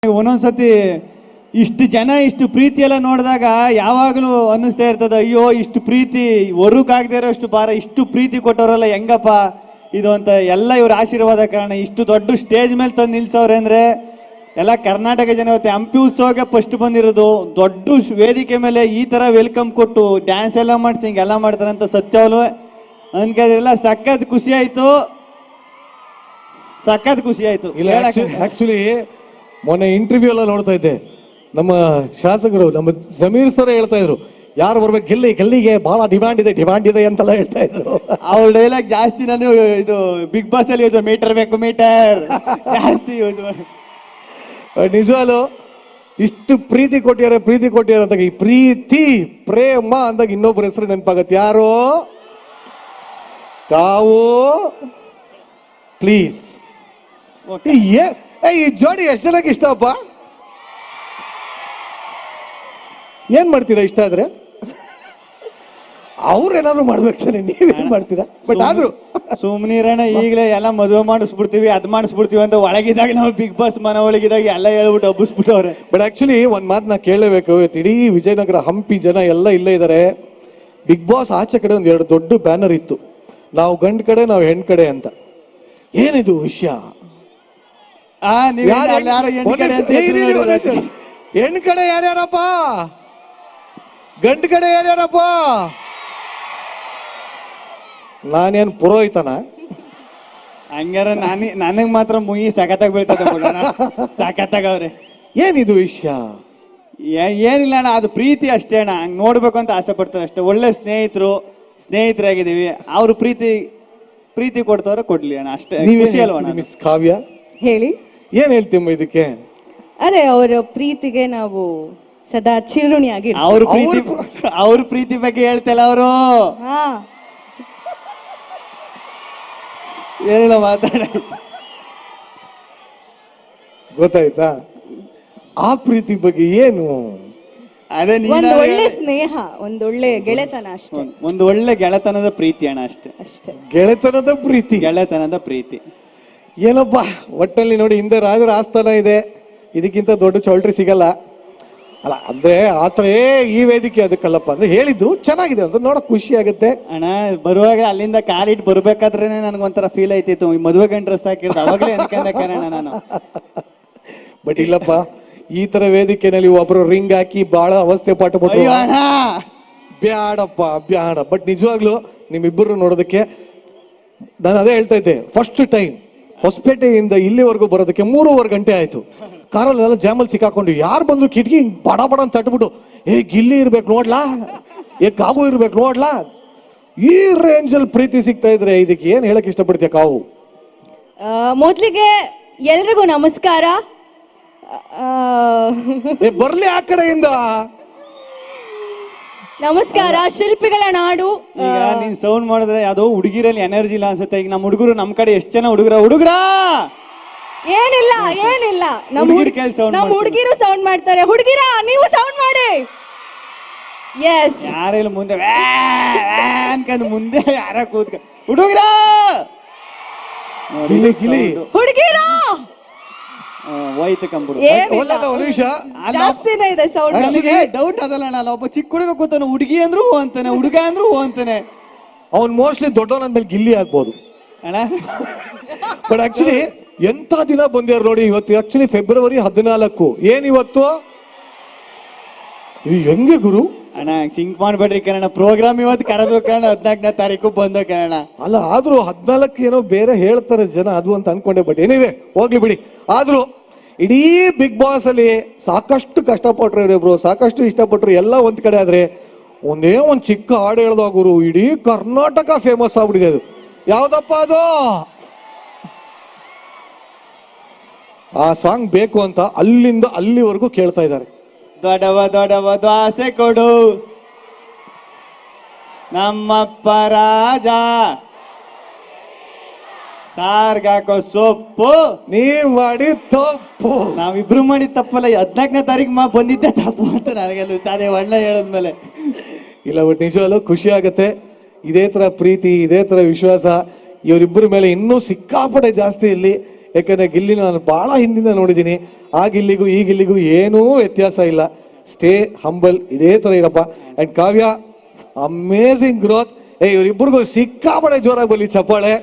ಒಂದೊಂದ್ಸತಿ ಇಷ್ಟು ಜನ ಇಷ್ಟು ಪ್ರೀತಿ ಎಲ್ಲ ನೋಡಿದಾಗ ಯಾವಾಗಲೂ ಅನ್ನಿಸ್ತಾ ಇರ್ತದೆ, ಅಯ್ಯೋ ಇಷ್ಟು ಪ್ರೀತಿ ಹೊರಕ್ಕಾಗದೇ ಇರೋಷ್ಟು ಭಾರ, ಇಷ್ಟು ಪ್ರೀತಿ ಕೊಟ್ಟವರಲ್ಲ ಹೆಂಗಪ್ಪ ಇದು ಅಂತ. ಎಲ್ಲ ಇವ್ರ ಆಶೀರ್ವಾದ ಕಾರಣ ಇಷ್ಟು ದೊಡ್ಡ ಸ್ಟೇಜ್ ಮೇಲೆ ತಂದು ನಿಲ್ಸವ್ರೆ ಅಂದರೆ ಎಲ್ಲ ಕರ್ನಾಟಕ ಜನ. ಇವತ್ತು ಹಂಪಿ ಉತ್ಸವಕ್ಕೆ ಫಸ್ಟ್ ಬಂದಿರೋದು, ದೊಡ್ಡ ವೇದಿಕೆ ಮೇಲೆ ಈ ಥರ ವೆಲ್ಕಮ್ ಕೊಟ್ಟು ಡ್ಯಾನ್ಸ್ ಎಲ್ಲ ಮಾಡಿಸಿ ಹಿಂಗೆಲ್ಲ ಮಾಡ್ತಾರೆ ಅಂತ ಸತ್ಯವಲ್ವೇ ಅನ್ಕೋದಿರಲ್ಲ. ಸಖತ್ ಖುಷಿ ಆಯಿತು, ಸಖತ್ ಖುಷಿ ಆಯಿತು. ಇಲ್ಲ ಆ್ಯಕ್ಚುಲಿ ಮೊನ್ನೆ ಇಂಟರ್ವ್ಯೂ ಎಲ್ಲ ನೋಡ್ತಾ ಇದ್ದೆ, ನಮ್ಮ ಶಾಸಕರು ನಮ್ಮ ಜಮೀರ್ ಸರ್ ಹೇಳ್ತಾ ಇದ್ರು, ಯಾರು ಬರ್ಬೇಕು ಗೆಲ್ಲಿಗೆ ಬಹಳ ಡಿಮ್ಯಾಂಡ್ ಇದೆ ಅಂತೆಲ್ಲ ಹೇಳ್ತಾ ಇದ್ರು. ಅವ್ರ ಡೈಲಾಗ್ ಜಾಸ್ತಿ ನಾನು ಇದು ಬಿಗ್ ಬಾಸ್ ಅಲ್ಲಿ ಯೂಸ್ ಮೀಟರ್ ಬೇಕು ಮೀಟರ್ ಜಾಸ್ತಿ ಯೂಸ್ ಮಾಡಿ. ನಿಜವಾಗ್ಲು ಇಷ್ಟು ಪ್ರೀತಿ ಕೊಟ್ಟಿದ್ದಾರೆ ಅಂದಾಗ ಈ ಪ್ರೀತಿ ಪ್ರೇಮ ಅಂದಾಗ ಇನ್ನೊಬ್ಬರ ಹೆಸರು ನೆನಪಾಗತ್ತೆ. ಯಾರು? ಕಾವು. ಪ್ಲೀಸ್ ಈ ಜೋಡಿ ಎಷ್ಟು ಜನಕ್ಕೆ ಇಷ್ಟಪ್ಪ? ಏನ್ ಮಾಡ್ತೀರಾ ಇಷ್ಟ ಆದ್ರೆ? ಅವ್ರೇನಾದ್ರು ಮಾಡ್ಬೇಕಾನೆ, ನೀವೇನ್ ಮಾಡ್ತೀರಾ? ಬಟ್ ಆದ್ರೂ ಸುಮ್ನಿರಣ್ಣ, ಈಗಲೇ ಎಲ್ಲ ಮದುವೆ ಮಾಡಿಸ್ಬಿಡ್ತೀವಿ ಅದ್ ಮಾಡಿಸ್ಬಿಡ್ತೀವಿ ಅಂತ ಒಳಗಿದಾಗ ನಾವು ಬಿಗ್ ಬಾಸ್ ಮನೆ ಒಳಗಿದಾಗ ಎಲ್ಲ ಹೇಳ್ಬಿಟ್ಟು ಹಬ್ಬಿಸ್ಬಿಟ್ಟವ್ರೆ. ಬಟ್ ಆಕ್ಚುಲಿ ಒಂದ್ ಮಾತು ನಾ ಕೇಳಲೇಬೇಕು. ಇಡೀ ವಿಜಯನಗರ ಹಂಪಿ ಜನ ಎಲ್ಲ ಇಲ್ಲೇ ಇದ್ದಾರೆ. ಬಿಗ್ ಬಾಸ್ ಆಚೆ ಕಡೆ ಒಂದ್ ಎರಡು ದೊಡ್ಡ ಬ್ಯಾನರ್ ಇತ್ತು, ನಾವು ಗಂಡ್ ಕಡೆ ನಾವು ಹೆಣ್ ಕಡೆ ಅಂತ. ಏನಿದು ವಿಷಯ? ಹೆಣ್ ಕಡೆ ಯಾರ್ಯಾರಪ್ಪ, ಗಂಡ್ ಕಡೆ ಯಾರ್ಯಾರಪ್ಪ? ನಾನೇನ್ ಪುರೋಹಿತನ? ಹಂಗಾರ ನನಗ್ ಮಾತ್ರ ಮುಯಿ ಸಖತ್ತಾಗಿ ಬೀಳ್ತದೆ, ಸಖತ್ತಾಗವ್ರೆ. ಏನಿದು ವಿಷಯ? ಏನಿಲ್ಲ ಅಣ್ಣ, ಅದು ಪ್ರೀತಿ ಅಷ್ಟೇ ಅಣ್ಣ. ಹಂಗೆ ನೋಡ್ಬೇಕು ಅಂತ ಆಸೆ ಪಡ್ತಾರೆ ಅಷ್ಟೇ. ಒಳ್ಳೆ ಸ್ನೇಹಿತರಾಗಿದ್ದೀವಿ. ಅವರು ಪ್ರೀತಿ ಕೊಡ್ತವ್ರೆ ಕೊಡ್ಲಿ ಅಣ್ಣ, ಅಷ್ಟೇ. ಖುಷಿ ಅಲ್ವಾ? ಮಿಸ್ ಕಾವ್ಯ ಹೇಳಿ, ಏನ್ ಹೇಳ್ತೀಮ್ಮ ಇದಕ್ಕೆ? ಅದೇ ಅವರ ಪ್ರೀತಿಗೆ ನಾವು ಸದಾ ಚಿರುಣಿಯಾಗಿ. ಅವ್ರ ಪ್ರೀತಿ ಬಗ್ಗೆ ಹೇಳ್ತಲ್ಲ ಅವರು. ಏನಿಲ್ಲ ಮಾತಾಡ, ಗೊತ್ತಾಯ್ತಾ? ಆ ಪ್ರೀತಿ ಬಗ್ಗೆ ಏನು? ಅದೇ ಒಂದು ಒಳ್ಳೆ ಸ್ನೇಹ, ಒಂದೊಳ್ಳೆ ಗೆಳೆತನ ಅಷ್ಟೇ. ಒಂದು ಒಳ್ಳೆ ಗೆಳೆತನದ ಪ್ರೀತಿ ಅಣ್ಣ, ಅಷ್ಟೇ. ಗೆಳೆತನದ ಪ್ರೀತಿ ಏನಪ್ಪ ಒಟ್ಟಲ್ಲಿ ನೋಡಿ, ಹಿಂದೆ ರಾಜರ ಆಸ್ಥಾನ ಇದೆ, ಇದಕ್ಕಿಂತ ದೊಡ್ಡ ಚೌಲ್ಟ್ರಿ ಸಿಗಲ್ಲ ಅಲ್ಲ. ಅಂದ್ರೆ ಆತರ ಈ ವೇದಿಕೆ ಅದಕ್ಕಲ್ಲಪ್ಪ ಅಂದ್ರೆ ಹೇಳಿದ್ದು ಚೆನ್ನಾಗಿದೆ ಅಂತ ನೋಡಕ್ ಖುಷಿ ಆಗುತ್ತೆ ಅಣ್ಣ. ಬರುವಾಗ ಅಲ್ಲಿಂದ ಕಾಲಿಟ್ಟು ಬರ್ಬೇಕಾದ್ರೆ ನನಗೊಂಥರ ಫೀಲ್ ಆಯ್ತಿತ್ತು, ಈ ಮದುವೆ ಗಂಟು ಡ್ರೆಸ್ ಹಾಕಿರೋದು ಅವಾಗಲೇ ಅನ್ಕೊಂಡೇಣ ನಾನು. ಬಟ್ ಇಲ್ಲಪ್ಪ, ಈ ತರ ವೇದಿಕೆನಲ್ಲಿ ಒಬ್ರು ರಿಂಗ್ ಹಾಕಿ ಬಹಳ ಅವಸ್ಥೆ ಪಟ್ಟುಬಿಟ್ಟು ಬ್ಯಾಡ. ಬಟ್ ನಿಜವಾಗ್ಲು ನಿಮ್ಮಿಬ್ಬರು ನೋಡೋದಕ್ಕೆ ನಾನು ಅದೇ ಹೇಳ್ತಾ ಇದ್ದೆ, ಫಸ್ಟ್ ಟೈಮ್ ಹೊಸಪೇಟೆಯಿಂದ ಇಲ್ಲಿವರೆಗೂ ಬರೋದಕ್ಕೆ 3.5 ಗಂಟೆ ಆಯ್ತು. ಕಾರಲ್ಲೆಲ್ಲ ಜಾಮಲ್ಲಿ ಸಿಕ್ಕಾಕೊಂಡು ಯಾರು ಬಂದ್ರು ಕಿಟಕಿ ಬಡ ಅಂತ ತಟ್ಬಿಟ್ಟು, ಗಿಲ್ಲಿ ಇರ್ಬೇಕು ನೋಡ್ಲಾ, ಕಾವು ಇರ್ಬೇಕು ನೋಡ್ಲಾ, ಈ ರೇಂಜಲ್ಲಿ ಪ್ರೀತಿ ಸಿಗ್ತಾ ಇದ್ರೆ ಇದಕ್ಕೆ ಏನ್ ಹೇಳಕ್ ಇಷ್ಟಪಡ್ತೀಯ ಕಾವು? ಮೊದಲಿಗೆ ಎಲ್ರಿಗೂ ನಮಸ್ಕಾರ. ಬರ್ಲಿ ಆ ಕಡೆಯಿಂದ ನಮಸ್ಕಾರ. ಶಿಲ್ಪಿಗಳ ನಾಡು. ಈಗ ನೀನ್ ಸೌಂಡ್ ಮಾಡಿದ್ರೆ ಯಾವ್ದೋ ಹುಡುಗಿರಲ್ಲಿ ಎನರ್ಜಿ ಇಲ್ಲ ಅನ್ಸುತ್ತೆ. ಈಗ ನಮ್ಮ ಹುಡುಗರು, ನಮ್ ಕಡೆ ಎಷ್ಟು ಜನ ಹುಡುಗರ ಏನಿಲ್ಲ ನಮ್ಮ ಹುಡುಗಿರು ಸೌಂಡ್ ಮಾಡ್ತಾರೆ. ಹುಡುಗಿರ ನೀವು ಸೌಂಡ್ ಮಾಡಿ. ಎಸ್, ಯಾರೆಲ್ಲ ಮುಂದೆ ಅನ್ಕಂದ್ ಮುಂದೆ ಯಾರ ಕೂತ್ಕ ಹುಡುಗರ ಹುಡುಗಿರ ಹೋಯ್ತು ಕಂಬಿಡು. ಜಾಸ್ತಿನೇ ಇದೆ ಸೌಂಡ್. ನನಗೆ ಡೌಟ್ ಅದಲ್ಲ ಅಣ್ಣ, ಒಬ್ಬ ಚಿಕ್ಕ ಹುಡುಗ ಕೂತಾನೆ, ಹುಡುಗಿ ಅಂದ್ರು ಅಂತಾನೆ, ಹುಡುಗ ಅಂದ್ರು ಅಂತಾನೆ. ಅವ್ನು ಮೋಸ್ಟ್ಲಿ ದೊಡ್ಡವನಂದ್ಮೇಲೆ ಗಿಲ್ಲಿ ಆಗ್ಬೋದು ಅಣ್ಣ. ಬಟ್ ಆಕ್ಚುಲಿ ಎಂತ ದಿನ ಬಂದ್ಯಾರ ನೋಡಿ. ಇವತ್ತು ಆಕ್ಚುಲಿ ಫೆಬ್ರವರಿ 14. ಏನಿವತ್ತು? ಹೆಂಗೆ ಗುರು ಅಣ್ಣ ಸಿಂಕ್ ಮಾಡ್ಬೇಡ್ರಿ ಕಣ. ಪ್ರೋಗ್ರಾಮ್ ಇವತ್ತು ಕರೆದ್ರು ಕಣ, 14ನೇ ತಾರೀಕು ಬಂದ ಕಣ. ಅಲ್ಲ, ಆದ್ರೂ 14 ಏನೋ ಬೇರೆ ಹೇಳ್ತಾರೆ ಜನ, ಅದು ಅಂತ ಅನ್ಕೊಂಡೆ. ಬಟ್ ಏನಿವೆ ಹೋಗ್ಲಿ ಬಿಡಿ. ಆದ್ರೂ ಇಡೀ ಬಿಗ್ ಬಾಸ್ ಅಲ್ಲಿ ಸಾಕಷ್ಟು ಕಷ್ಟಪಟ್ರು ಇವರಿಬ್ರು, ಸಾಕಷ್ಟು ಇಷ್ಟಪಟ್ರು. ಎಲ್ಲ ಒಂದ್ ಕಡೆ ಆದ್ರೆ ಒಂದೇ ಒಂದ್ ಚಿಕ್ಕ ಹಾಡು ಹೇಳ್ದ ಗುರು, ಇಡೀ ಕರ್ನಾಟಕ ಫೇಮಸ್ ಆಗ್ಬಿಟ್ಟಿದೆ. ಅದು ಯಾವ್ದಪ್ಪ ಅದು? ಆ ಸಾಂಗ್ ಬೇಕು ಅಂತ ಅಲ್ಲಿಂದ ಅಲ್ಲಿವರೆಗೂ ಕೇಳ್ತಾ ಇದ್ದಾರೆ. ದೊಡವ ದ್ವಾಸೆ ಕೊಡು ನಮ್ಮಪ್ಪ ರಾಜ, ಸಾರ್ಗಾಕೋ ಸೊಪ್ಪು ನೀವ್ ಮಾಡಿ ತಪ್ಪು. ನಾವಿಬ್ರು ಮಾಡಿ ತಪ್ಪಲ್ಲ, 14ನೇ ತಾರೀಕು ಬಂದಿದ್ದೆ ತಪ್ಪು ಅಂತ ನನಗೆಲ್ಲ ಅದೇ ಒಳ್ಳೆ ಹೇಳದ್ಮೇಲೆ. ಇಲ್ಲ, ಬಟ್ ನಿಜವಲ್ಲೂ ಖುಷಿ ಆಗತ್ತೆ. ಇದೇ ತರ ಪ್ರೀತಿ, ಇದೇ ತರ ವಿಶ್ವಾಸ ಇವರಿಬ್ಬರ ಮೇಲೆ ಇನ್ನೂ ಸಿಕ್ಕಾಪಟ್ಟೆ ಜಾಸ್ತಿ ಇಲ್ಲಿ. ಯಾಕಂದ್ರೆ ಗಿಲ್ಲಿ ನಾನು ಬಹಳ ಹಿಂದಿಂದ ನೋಡಿದ್ದೀನಿ. ಆ ಗಿಲ್ಲಿಗೂ ಈ ಗಿಲ್ಲಿಗೂ ಏನೂ ವ್ಯತ್ಯಾಸ ಇಲ್ಲ. ಸ್ಟೇ ಹಂಬಲ್, ಇದೇ ತರ ಇರಪ್ಪ. And Kavya, amazing growth. ಇವರಿಬ್ಬರಿಗೂ ಸಿಕ್ಕಾಪಡೆ ಜೋರಾಗಿ ಬರಲಿ ಚಪ್ಪಾಳೆ.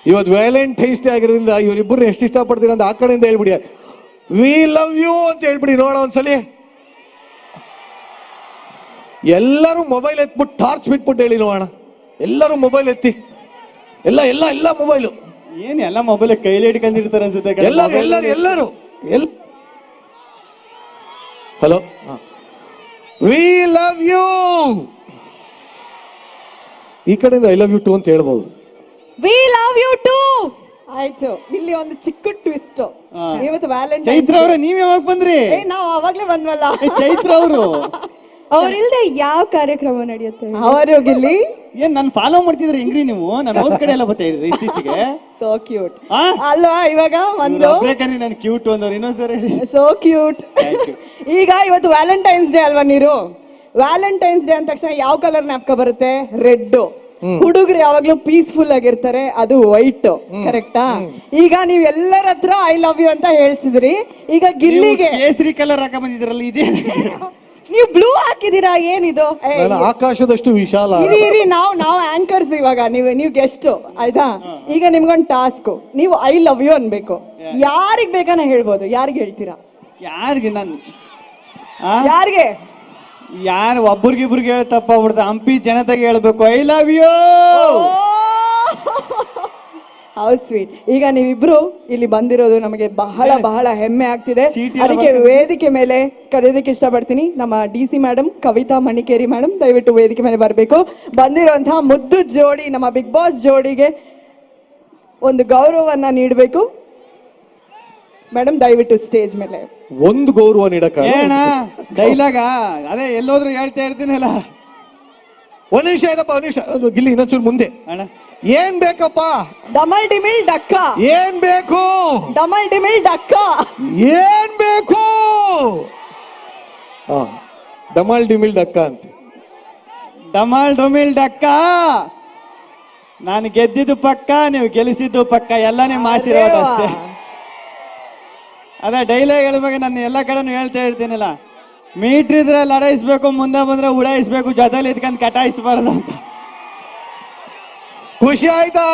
ಇವತ್ತು ವ್ಯಾಲೆಂಟೈನ್ಸ್ ಡೇ ಆಗಿರೋದ್ರಿಂದ ಇವರಿಬ್ಬರು ಎಷ್ಟು ಇಷ್ಟಪಡ್ತೀರ ಅಂತ ಆ ಕಡೆಯಿಂದ ಹೇಳ್ಬಿಡಿ. ವಿ ಲವ್ ಯು ಅಂತ ಹೇಳ್ಬಿಡಿ ನೋಡ ಒಂದ್ಸಲಿ. ಎಲ್ಲರೂ ಮೊಬೈಲ್ ಎತ್ಬಿಟ್ಟು ಟಾರ್ಚ್ ಬಿಟ್ಬಿಟ್ಟು ಹೇಳಿ ನೋಡೋಣ. ಎಲ್ಲರೂ ಮೊಬೈಲ್ ಎತ್ತಿ, ಎಲ್ಲ ಎಲ್ಲ ಎಲ್ಲ ಮೊಬೈಲು ಏನ್ ಎಲ್ಲ ಮೊಬೈಲ್ ಕೈಲಿ ಹಿಡ್ಕೊಂಡಿರ್ತಾರೆ ಅನ್ಸುತ್ತೆ. ಎಲ್ಲರೂ ಎಲ್ಲರೂ ಎಲ್ಲರೂ ಹಲೋ, ವಿ ಲವ್ ಯು. ಈ ಕಡೆಯಿಂದ ಐ ಲವ್ ಯು ಟು ಅಂತ ಹೇಳ್ಬೋದು. We love you too. ಆಯ್ತು, ಇಲ್ಲಿ ಒಂದು ಚಿಕ್ಕ ಟ್ವಿಸ್ಟ್. ಇವತ್ತು ವ್ಯಾಲೆಂಟೈನ್ಸ್. ಚೈತ್ರ ಅವ್ರೆ, ನೀವ್ ಯಾವಾಗ ಬಂದ್ರಿ? ನಾವು ಅವಾಗ್ಲೇ ಬಂದ್ವಲ್ಲ. ಚೈತ್ರ ಅವರು ಅವ್ರಿಲ್ದೆ ಯಾವ ಕಾರ್ಯಕ್ರಮ ನಡೆಯುತ್ತೆ? ಅವರು ಗಿಲ್ಲಿ ಏನ್ ನನ್ ಫಾಲೋ ಮಾಡ್ತಿದ್ರಿ ಹೆಂಗ್ರಿ ನೀವು? ನಾನು ಹೋದ್ ಕಡೆ ಎಲ್ಲ ಬರ್ತಾ ಇದ್ರಿ ಇತ್ತೀಚೆಗೆ. ಸೋ ಕ್ಯೂಟ್ ಅಲ್ವಾ? ಇವಾಗ ಒಂದು ನಾನು ಕ್ಯೂಟ್ ಅಂದವ್ರು ಇನ್ನೊಂದ್ಸರಿ. So cute. ಈಗ ಇವತ್ತು ವ್ಯಾಲೆಂಟೈನ್ಸ್ ಡೇ ಅಲ್ವಾ ನೀರು? ವ್ಯಾಲೆಂಟೈನ್ಸ್ ಡೇ ಅಂದ ತಕ್ಷಣ ಯಾವ ಕಲರ್ ನ್ಯಾಪ್ಕ ಬರುತ್ತೆ? ರೆಡ್. ಹುಡುಗರು ಯಾವಾಗ್ಲೂ ಪೀಸ್ಫುಲ್ ಆಗಿರ್ತಾರೆ, ಅದು ವೈಟ್. ಕರೆಕ್ಟಾ? ಈಗ ನೀವ್ ಎಲ್ಲರ ಹತ್ರ ಐ ಲವ್ ಯು ಅಂತ ಹೇಳ್ಸಿದ್ರಿ. ಈಗ ಗಿಲ್ಲಿಗೆ ಕೇಸರಿ ಕಲರ್ ಹಾಕ ಬಂದಿದ್ರಲ್ಲ, ಇದೇ ನೀವು ಬ್ಲೂ ಹಾಕಿದೀರಾ? ಏನಿದು? ಆಕಾಶದಷ್ಟು ವಿಶಾಲ. ಇರಿ, ನಾವು ಆಂಕರ್ಸ್, ಇವಾಗ ನೀವು ಗೆಸ್ಟ್ ಆಯ್ತಾ? ಈಗ ನಿಮ್ಗೊಂದು ಟಾಸ್ಕ್, ನೀವು ಐ ಲವ್ ಯು ಅನ್ಬೇಕು. ಯಾರಿಗ್ ಬೇಕಾನ ಹೇಳ್ಬೋದು. ಯಾರಿಗೆ ಹೇಳ್ತೀರಾ? ಯಾರಿಗೆ? ನಾನು ಯಾರಿಗೆ? ಯಾರು ಒಬ್ರಿಗಿಬ್ರಿಗೆ ಹೇಳ್ತಪ್ಪ ಬಿಡ್ತ. ಹಂಪಿ ಜನತೆಗೆ ಹೇಳ್ಬೇಕು I love you. How sweet. ಈಗ ನೀವಿಬ್ರು ಇಲ್ಲಿ ಬಂದಿರೋದು ನಮಗೆ ಬಹಳ ಬಹಳ ಹೆಮ್ಮೆ ಆಗ್ತಿದೆ. ಅದಕ್ಕೆ ವೇದಿಕೆ ಮೇಲೆ ಕರೆಯೋದಕ್ಕೆ ಇಷ್ಟಪಡ್ತೀನಿ ನಮ್ಮ DC madam, Kavita Manikeri madam, ದಯವಿಟ್ಟು ವೇದಿಕೆ ಮೇಲೆ ಬರಬೇಕು. ಬಂದಿರುವಂತಹ ಮುದ್ದು ಜೋಡಿ, ನಮ್ಮ ಬಿಗ್ ಬಾಸ್ ಜೋಡಿಗೆ ಒಂದು ಗೌರವವನ್ನ ನೀಡಬೇಕು. ಮೇಡಮ್ ದಯವಿಟ್ಟು ಸ್ಟೇಜ್ ಮೇಲೆ ಒಂದು ಗೌರವ ನೀಡಕ ಡೈಲಾಗ ಅದೇ ಎಲ್ಲೋದ್ರು ಹೇಳ್ತಾ ಇರ್ತೀನಲ್ಲ. ಒಂದ್ ನಿಮಿಷ ಇದಪ್ಪ, ಒಂದ್ ನಿಮಿಷ. ಗಿಲ್ಲಿ ಇನ್ನೊಂಚೂರು ಮುಂದೆ. ಅಣ್ಣ ಏನ್ ಬೇಕಪ್ಪ? ಡಮಲ್ ಡಿಮಿಲ್ ಡಕ್ಕ. ಏನ್ ಬೇಕು? ಡಮಲ್ ಡಿಮಿಲ್ ಡಕ್ಕ. ಏನ್ ಬೇಕು? ಡಮಲ್ ಡಿಮಿಲ್ ಡಕ್ಕ ಅಂತ. ಡಮಲ್ ಡುಮಿಲ್ ಡಕ್ಕ. ನಾನು ಗೆದ್ದಿದ್ದು ಪಕ್ಕ, ನೀವು ಗೆಲ್ಲಿಸಿದ್ದು ಪಕ್ಕ, ಎಲ್ಲ ನಿಮ್ಮ ಆಶೀರ್ವಾದ ಅಷ್ಟೇ. ಅದೇ ಡೈಲಾಗ್ ಹೇಳ್ಬೇಕು. ನಾನು ಎಲ್ಲ ಕಡೆನೂ ಹೇಳ್ತಾ ಇರ್ತೀನಲ್ಲ, ಮೀಟ್ರಿದ್ರೆ ಲಡಾಯಿಸ್ಬೇಕು, ಮುಂದೆ ಬಂದ್ರೆ ಉಡಾಯಿಸ್ಬೇಕು, ಜೊತೆಲಿ ಇದ್ಕೊಂಡು ಕಟಾಯಿಸ್ಬಾರ್ದು ಅಂತ. ಖುಷಿ ಆಯ್ತಾ?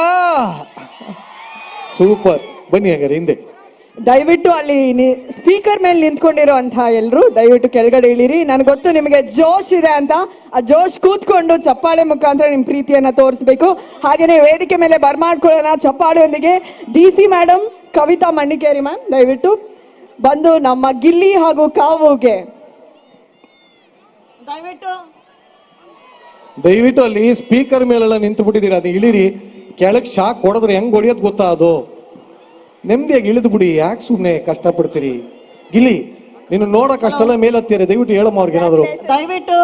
ಸೂಪರ್. ಬನ್ನಿ ಹಾಗಾದ್ರೆ ಹಿಂದೆ. ದಯವಿಟ್ಟು ಅಲ್ಲಿ ಸ್ಪೀಕರ್ ಮೇಲೆ ನಿಂತ್ಕೊಂಡಿರೋ ಅಂತ ಎಲ್ರು ದಯವಿಟ್ಟು ಕೆಳಗಡೆ ಇಳಿರಿ. ನನಗೆ ಗೊತ್ತು ನಿಮಗೆ ಜೋಶ್ ಇದೆ ಅಂತ. ಆ ಜೋಶ್ ಕೂತ್ಕೊಂಡು ಚಪ್ಪಾಳೆ ಮುಖಾಂತರ ನಿಮ್ಮ ಪ್ರೀತಿಯನ್ನ ತೋರಿಸ್ಬೇಕು. ಹಾಗೇನೆ ವೇದಿಕೆ ಮೇಲೆ ಬರ್ಮಾಡ್ಕೊಳ್ಳೋಣ ಚಪ್ಪಾಳೆಯೊಂದಿಗೆ. DC madam, Kavita Manikeri ma'am ದಯವಿಟ್ಟು ಬಂದು ನಮ್ಮ ಗಿಲ್ಲಿ ಹಾಗೂ ಕಾವುಗೆ ದಯವಿಟ್ಟು ಅಲ್ಲಿ ಸ್ಪೀಕರ್ ಮೇಲೆಲ್ಲ ನಿಂತು ಬಿಟ್ಟಿದ್ದೀರಾ, ಅದು ಇಳಿರಿ. ಕೆಳಗೆ ಶಾಕ್ ಹೊಡೆದ್ರೆ ಹೆಂಗ್ ಹೊಡಿಯೋದು ಗೊತ್ತಾ? ಅದು ನೆಮ್ಮದಿಯಾಗಿ ಇಳಿದು ಬಿಡಿ, ಯಾಕೆ ಸುಮ್ಮನೆ ಕಷ್ಟಪಡ್ತೀರಿ? ಗಿಲ್ಲಿ, ನೀನು ನೋಡೋ ಕಷ್ಟ ಎಲ್ಲ ಮೇಲತ್ತೀರಿ, ದಯವಿಟ್ಟು ಹೇಳಮ್ಮ ಅವ್ರಿಗೆ ಏನಾದ್ರು. ದಯವಿಟ್ಟು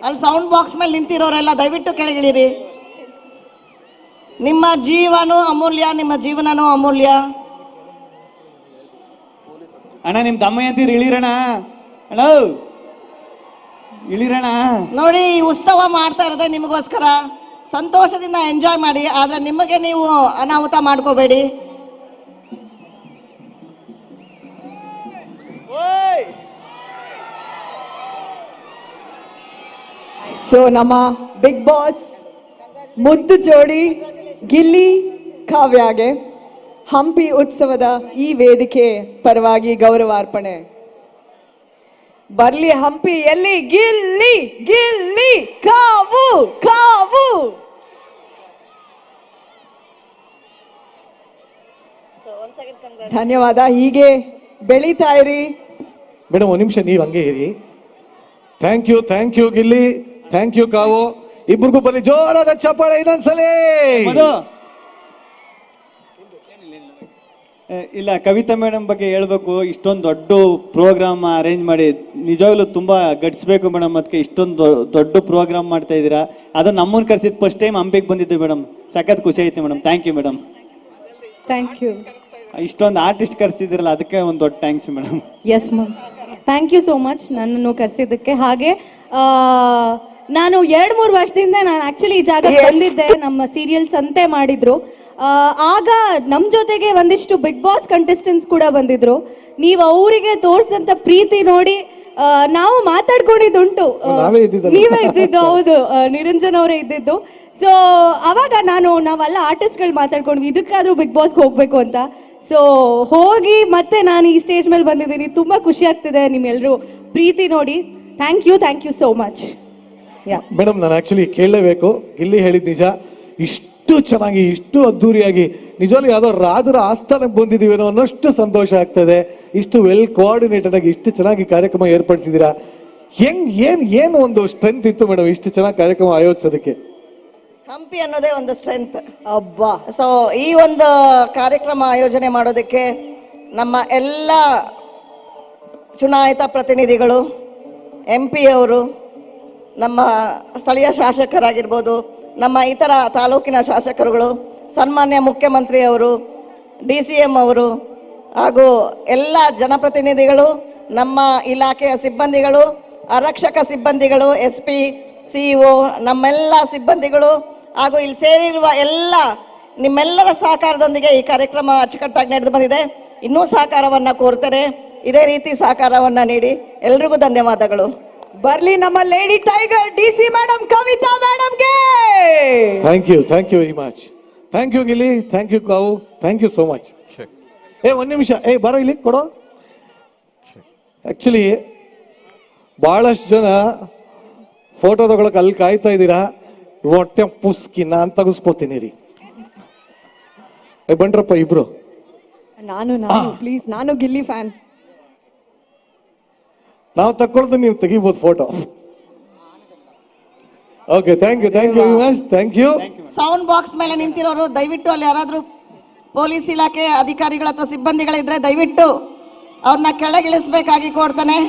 ಅಲ್ಲಿ ಸೌಂಡ್ ಬಾಕ್ಸ್ ಮೇಲೆ ನಿಂತಿರೋರೆಲ್ಲ ದಯವಿಟ್ಟು ಕೆಳಗಿಳಿರಿ. ನಿಮ್ಮ ಜೀವನೂ ಅಮೂಲ್ಯ, ನಿಮ್ಮ ಜೀವನನೂ ಅಮೂಲ್ಯ. ಅಣ್ಣ ನಿಮ್ ದಮ್ಮಯ್ಯಂತೀರಿ, ಇಳಿರಣ ಅಣ್ಣ, ಇಳಿರಣ. ನೋಡಿ, ಈ ಉತ್ಸವ ಮಾಡ್ತಾ ಇರೋದೇ ನಿಮಗೋಸ್ಕರ. ಸಂತೋಷದಿಂದ ಎಂಜಾಯ್ ಮಾಡಿ, ಆದ್ರೆ ನಿಮಗೆ ನೀವು ಅನಾಹುತ ಮಾಡ್ಕೋಬೇಡಿ. ಸೊ ನಮ್ಮ ಬಿಗ್ ಬಾಸ್ ಮುದ್ದು ಜೋಡಿ ಗಿಲ್ಲಿ ಕಾವ್ಯಾಗೆ ಹಂಪಿ ಉತ್ಸವದ ಈ ವೇದಿಕೆ ಪರವಾಗಿ ಗೌರವಾರ್ಪಣೆ. ಬರ್ಲಿ ಹಂಪಿ ಎಲ್ಲಿ? ಗಿಲ್ಲಿ ಗಿಲ್ಲಿ ಕಾವು ಕಾವು. ಧನ್ಯವಾದ. ಹೀಗೆ ಬೆಳೀತಾ ಇರಿ ಮೇಡಮ್. ಒಂದು ನಿಮಿಷ ನೀವು ಹಂಗೆ ಇರಿ. Thank you Gilli, thank you Kavu. ಇಬ್ಬರಿಗೂ ಬನ್ನಿ ಜೋರಾದ ಚಪ್ಪಾಳೆ ಇನ್ನೊಂದ್ಸಲಿ. ಇಲ್ಲ, ಕವಿತಾ ಮೇಡಮ್ ಬಗ್ಗೆ ಹೇಳ್ಬೇಕು. ಇಷ್ಟೊಂದು ದೊಡ್ಡ ಪ್ರೋಗ್ರಾಮ್ ಅರೇಂಜ್ ಮಾಡಿ ನಿಜವಾಗ್ಲೂ ತುಂಬಾ ಗಡ್ಸ್ಬೇಕು ಮೇಡಮ್. ಅದಕ್ಕೆ ಇಷ್ಟೊಂದು ದೊಡ್ಡ ಪ್ರೋಗ್ರಾಮ್ ಮಾಡ್ತಾ ಇದ್ದೀರಾ. ಅದು ನಮ್ಮನ್ನು ಕರ್ಸಿದ್ ಫಸ್ಟ್ ಟೈಮ್ ಹಂಪಿಗೆ ಬಂದಿದ್ದು ಮೇಡಮ್. ಸಖತ್ ಖುಷಿ ಆಯ್ತು madam. Thank you madam. Thank you. ಇಷ್ಟೊಂದು ಆರ್ಟಿಸ್ಟ್ ಕರ್ಸಿದಿರಲ್ಲ, ಅದಕ್ಕೆ ಒಂದು ದೊಡ್ಡ thanks madam. Yes ma'am, thank you so much ನನ್ನನ್ನು ಕರೆಸಿದ್ದಕ್ಕೆ. ಹಾಗೆ ನಾನು 2-3 ವರ್ಷದಿಂದ ನಾನು ಆಕ್ಚುಲಿ ಈ ಜಾಗ ಬಂದಿದ್ದೆ. ನಮ್ಮ ಸೀರಿಯಲ್ ಸಂತೆ ಮಾಡಿದ್ರು. ಆಗ ನಮ್ಮ ಜೊತೆಗೆ ಒಂದಿಷ್ಟು ಬಿಗ್ ಬಾಸ್ ಕಂಟೆಸ್ಟೆಂಟ್ಸ್ ಕೂಡ ಬಂದಿದ್ರು. ನೀವು ಅವರಿಗೆ ತೋರಿಸಿದಂಥ ಪ್ರೀತಿ ನೋಡಿ ನಾವು ಮಾತಾಡ್ಕೊಂಡಿದ್ದುಂಟು. ನಾವೇ ಇದ್ದಿದ್ದಲ್ಲ. ನೀವೇ ಇದ್ದಿದ್ದು, ಹೌದು, ನಿರಂಜನ್ ಅವರೇ ಇದ್ದಿದ್ದು. ಸೊ ಅವಾಗ ನಾವೆಲ್ಲ ಆರ್ಟಿಸ್ಟ್ಗಳು ಮಾತಾಡ್ಕೊಂಡ್ವಿ ಇದಕ್ಕಾದ್ರೂ ಬಿಗ್ ಬಾಸ್ಗೆ ಹೋಗ್ಬೇಕು ಅಂತ. ಸೊ ಹೋಗಿ ಮತ್ತೆ ನಾನು ಈ ಸ್ಟೇಜ್ ಮೇಲೆ ಬಂದಿದ್ದೀನಿ. ತುಂಬ ಖುಷಿ ಆಗ್ತಿದೆ ನಿಮ್ಮೆಲ್ಲರೂ ಪ್ರೀತಿ ನೋಡಿ. Thank you so much. Yeah madam, ನಾನು ಆ್ಯಕ್ಚುಲಿ ಕೇಳಲೇಬೇಕು. ಗಿಲ್ಲಿ ಹೇಳಿದ ನಿಜ, ಇಷ್ಟು ಚೆನ್ನಾಗಿ ಇಷ್ಟು ಅದ್ಧೂರಿಯಾಗಿ ನಿಜವಾಗ್ಲೂ ಯಾವುದೋ ರಾಜರ ಆಸ್ಥಾನಕ್ಕೆ ಬಂದಿದ್ದೀವೇನೋ ಅನ್ನೋಷ್ಟು ಸಂತೋಷ ಆಗ್ತದೆ. ಇಷ್ಟು ವೆಲ್ ಕೋಆರ್ಡಿನೇಟೆಡ್ ಆಗಿ ಇಷ್ಟು ಚೆನ್ನಾಗಿ ಕಾರ್ಯಕ್ರಮ ಏರ್ಪಡಿಸಿದ್ದೀರಾ. ಏನು ಒಂದು ಸ್ಟ್ರೆಂತ್ ಇತ್ತು ಮೇಡಮ್ ಇಷ್ಟು ಚೆನ್ನಾಗಿ ಕಾರ್ಯಕ್ರಮ ಆಯೋಜಿಸೋದಕ್ಕೆ? ಹಂಪಿ ಅನ್ನೋದೇ ಒಂದು ಸ್ಟ್ರೆಂತ್. ಅಬ್ಬಾ, ಸೊ ಈ ಒಂದು ಕಾರ್ಯಕ್ರಮ ಆಯೋಜನೆ ಮಾಡೋದಕ್ಕೆ ನಮ್ಮ ಎಲ್ಲ ಚುನಾಯಿತ ಪ್ರತಿನಿಧಿಗಳು, MP ಅವರು, ನಮ್ಮ ಸ್ಥಳೀಯ ಶಾಸಕರಾಗಿರ್ಬೋದು, ನಮ್ಮ ಇತರ ತಾಲೂಕಿನ ಶಾಸಕರುಗಳು, ಸನ್ಮಾನ್ಯ ಮುಖ್ಯಮಂತ್ರಿಯವರು, DCM ಅವರು ಹಾಗೂ ಎಲ್ಲ ಜನಪ್ರತಿನಿಧಿಗಳು, ನಮ್ಮ ಇಲಾಖೆಯ ಸಿಬ್ಬಂದಿಗಳು, ಆರಕ್ಷಕ ಸಿಬ್ಬಂದಿಗಳು, SP, CEO, ನಮ್ಮೆಲ್ಲ ಸಿಬ್ಬಂದಿಗಳು ಹಾಗೂ ಇಲ್ಲಿ ಸೇರಿರುವ ಎಲ್ಲ ನಿಮ್ಮೆಲ್ಲರ ಸಹಕಾರದೊಂದಿಗೆ ಈ ಕಾರ್ಯಕ್ರಮ ಅಚ್ಚುಕಟ್ಟಾಗಿ ನಡೆದು ಬಂದಿದೆ. ಇನ್ನೂ ಸಹಕಾರವನ್ನು ಕೋರ್ತೇನೆ. ಇದೇ ರೀತಿ ಸಹಕಾರವನ್ನು ನೀಡಿ ಎಲ್ರಿಗೂ ಧನ್ಯವಾದಗಳು. ಬರ್ಲಿ ನಮ್ಮ lady tiger DC madam Kavitha ಮೇಡಮ್ಗೆ. Thank you very much. Thank you Gilli, thank you Kavu, thank you so much. ಒಂದು ನಿಮಿಷ, ಬರೋ ಇಲ್ಲಿ ಕೊಡೋ. ಆ್ಯಕ್ಚುಲಿ ಭಾಳಷ್ಟು ಜನ ಫೋಟೋ ತಗೊಳಕ್ಕೆ ಅಲ್ಲಿ ಕಾಯ್ತಾ ಇದ್ದೀರಾ. ಹೊಟ್ಟೆ ಪುಸ್ಕಿ ನಾನು ತೆಗೆಸ್ಕೋತೀನಿ ರೀ. ಬಂದ್ರಪ್ಪ ಇಬ್ರು. ನಾನು ಪ್ಲೀಸ್, ನಾನು ಗಿಲ್ಲಿ ಫ್ಯಾನ್. ನಾವು ತಕ್ಕೊಳ್ದು, ನೀವು ತೆಗಿಬೋದು photo. Okay, thank you very much. Thank you. Sound box ಮೇಲೆ ನಿಂತಿರೋರು ದಯವಿಟ್ಟು ಅಲ್ಲಿ ಯಾರಾದರೂ ಪೊಲೀಸ್ ಇಲಾಖೆ ಅಧಿಕಾರಿಗಳ ಅಥವಾ ಸಿಬ್ಬಂದಿಗಳಿದ್ರೆ ದಯವಿಟ್ಟು ಅವ್ರನ್ನ ಕೆಳಗಿಳಿಸ್ಬೇಕಾಗಿ ಕೋರ್ತಾನೆ.